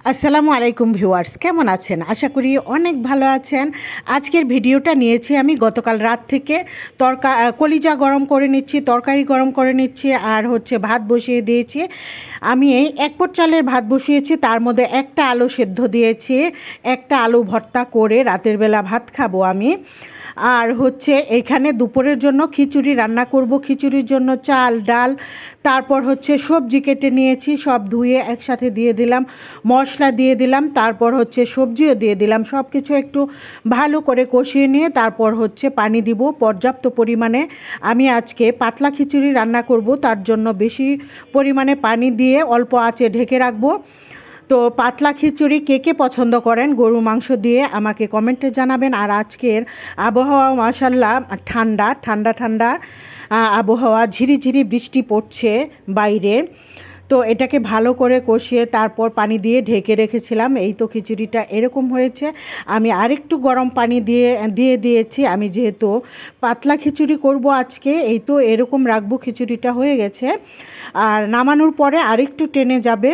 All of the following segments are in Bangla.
আসসালামু আলাইকুম ভিউয়ার্স, কেমন আছেন? আশা করি অনেক ভালো আছেন। আজকের ভিডিওটা নিয়েছি আমি গতকাল রাত থেকে কলিজা গরম করে নিচ্ছি, তরকারি গরম করে নিচ্ছি, আর ভাত বসিয়ে দিয়েছি। আমি এক পট চালের ভাত বসিয়েছি, তার মধ্যে একটা আলু সেদ্ধ দিয়েছি, একটা আলু ভর্তা করে রাতের বেলা ভাত খাবো আমি। আর এখানে দুপুরের জন্য খিচুড়ি রান্না করব। খিচুড়ির জন্য চাল, ডাল, তারপর সবজি কেটে নিয়েছি, সব ধুয়ে একসাথে দিয়ে দিলাম, মশলা দিয়ে দিলাম, তারপর সবজিও দিয়ে দিলাম। সব কিছু একটু ভালো করে কষিয়ে নিয়ে তারপর পানি দিব পর্যাপ্ত পরিমাণে। আমি আজকে পাতলা খিচুড়ি রান্না করব, তার জন্য বেশি পরিমাণে পানি দিয়ে অল্প আঁচে ঢেকে রাখবো। তো পাতলা খিচুড়ি কে কে পছন্দ করেন গরু মাংস দিয়ে আমাকে কমেন্টে জানাবেন। আর আজকের আবহাওয়া মাশাআল্লাহ ঠান্ডা ঠান্ডা ঠান্ডা আবহাওয়া, ঝিরিঝিরি বৃষ্টি পড়ছে বাইরে। তো এটাকে ভালো করে কষিয়ে তারপর পানি দিয়ে ঢেকে রেখেছিলাম। এই তো খিচুড়িটা এরকম হয়েছে। আমি আরেকটু গরম পানি দিয়ে দিয়েছি, আমি যেহেতু পাতলা খিচুড়ি করব আজকে। এই তো এরকম রাখবো, খিচুড়িটা হয়ে গেছে। আর নামানোর পরে আরেকটু টেনে যাবে।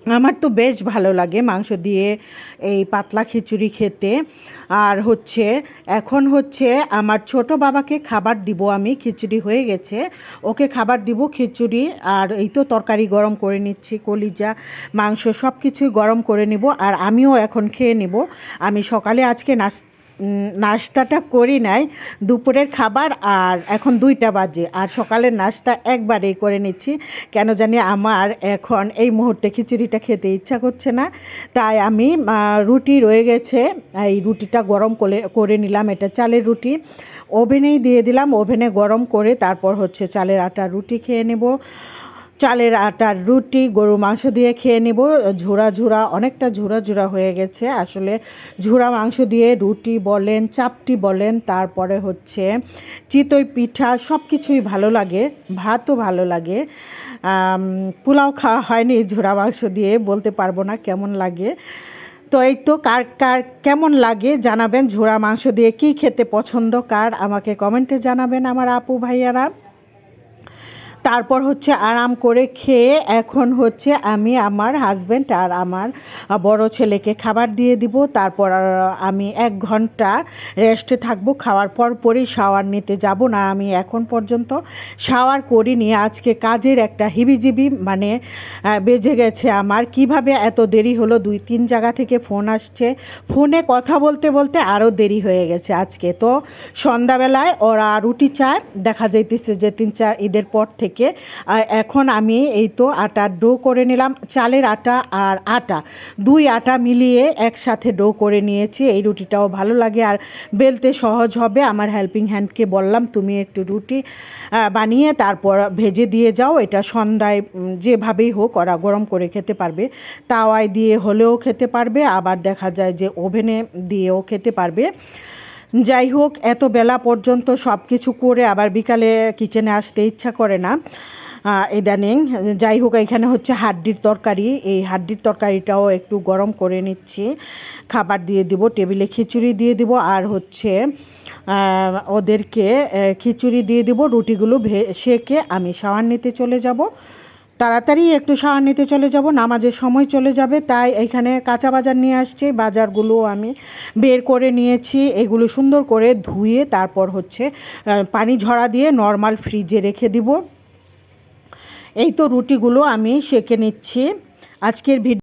আমার তো বেশ ভালো লাগে মাংস দিয়ে এই পাতলা খিচুড়ি খেতে। আর এখন আমার ছোট বাবাকে খাবার দিব আমি। খিচুড়ি হয়ে গেছে, ওকে খাবার দিব খিচুড়ি। আর এই তো তরকারি গরম করে নিচ্ছি, কলিজা, মাংস সব কিছুই গরম করে নিব। আর আমিও এখন খেয়ে নিব। আমি সকালে আজকে নাস্তাটা করি নাই, দুপুরের খাবার আর এখন 2টা বাজে, আর সকালের নাস্তা একবারেই করে নিচ্ছি। কেন জানি আমার এখন এই মুহূর্তে খিচুড়িটা খেতে ইচ্ছা করছে না, তাই আমি রুটি রয়ে গেছে, এই রুটিটা গরম করে নিলাম। এটা চালের রুটি, ওভেনেই দিয়ে দিলাম, ওভেনে গরম করে তারপর চালের আটার রুটি খেয়ে নেব। চালের আটার রুটি গরু মাংস দিয়ে খেয়ে নেব। ঝুরা ঝুরা, অনেকটা ঝুরা ঝুরা হয়ে গেছে আসলে। ঝুরা মাংস দিয়ে রুটি বলেন, চাপটি বলেন, তারপরে চিতই পিঠা, সব কিছুই ভালো লাগে, ভাতও ভালো লাগে। পোলাও খাওয়া হয়নি ঝুরা মাংস দিয়ে, বলতে পারবো না কেমন লাগে। তো এই তো কার কার কেমন লাগে জানাবেন, ঝুরা মাংস দিয়ে কী খেতে পছন্দ কার, আমাকে কমেন্টে জানাবেন আমার আপু ভাইয়ারা। তারপর আরাম করে খেয়ে এখন আমি আমার হাজব্যান্ড আর আমার বড় ছেলেকে খাবার দিয়ে দিব। তারপর আমি 1 ঘন্টা রেস্টে থাকবো। খাওয়ার পরই শাওয়ার নিতে যাব না, আমি এখন পর্যন্ত শাওয়ার করিনি। আজকে কাজের একটা হিবিজিবি বেজে গেছে আমার। কিভাবে এত দেরি হলো, 2-3 জায়গা থেকে ফোন আসছে, ফোনে কথা বলতে বলতে আরও দেরি হয়ে গেছে আজকে। তো সন্ধ্যাবেলায় ওরা রুটি চায়, দেখা যাইতেছে যে 3-4 ঈদের পর থেকে। এখন আমি এই তো আটার ডো করে নিলাম, চালের আটা আর আটা, 2 আটা মিলিয়ে একসাথে ডো করে নিয়েছি। এই রুটিটাও ভালো লাগে আর বেলতে সহজ হবে। আমার হেল্পিং হ্যান্ডকে বললাম তুমি একটু রুটি বানিয়ে তারপর ভেজে দিয়ে যাও, এটা সন্ধ্যায় যেভাবেই হোক ওরা গরম করে খেতে পারবে, তাওয়ায় দিয়ে হলেও খেতে পারবে, আবার দেখা যায় যে ওভেনে দিয়েও খেতে পারবে। যাই হোক, এত বেলা পর্যন্ত সব কিছু করে আবার বিকালে কিচেনে আসতে ইচ্ছা করে না ইদানিং। যাই হোক, এখানে হাড্ডির তরকারি, এই হাড্ডির তরকারিটাও একটু গরম করে নিচ্ছি, খাবার দিয়ে দিব, টেবিলে খিচুড়ি দিয়ে দিব। আর ওদেরকে খিচুড়ি দিয়ে দিব, রুটিগুলো সেকে আমি শাওয়ার নিতে চলে যাব। তাড়াতাড়ি একটু শাওয়ার নিতে চলে যাব, নামাজের সময় চলে যাবে। তাই এখানে কাঁচা বাজার নিয়ে আসছি, বাজারগুলো আমি বের করে নিয়েছি। এগুলো সুন্দর করে ধুয়ে তারপর পানি ঝরা দিয়ে নর্মাল ফ্রিজে রেখে দিব। এই তো রুটিগুলো আমি সেকে নিচ্ছি। আজকের ভিডিও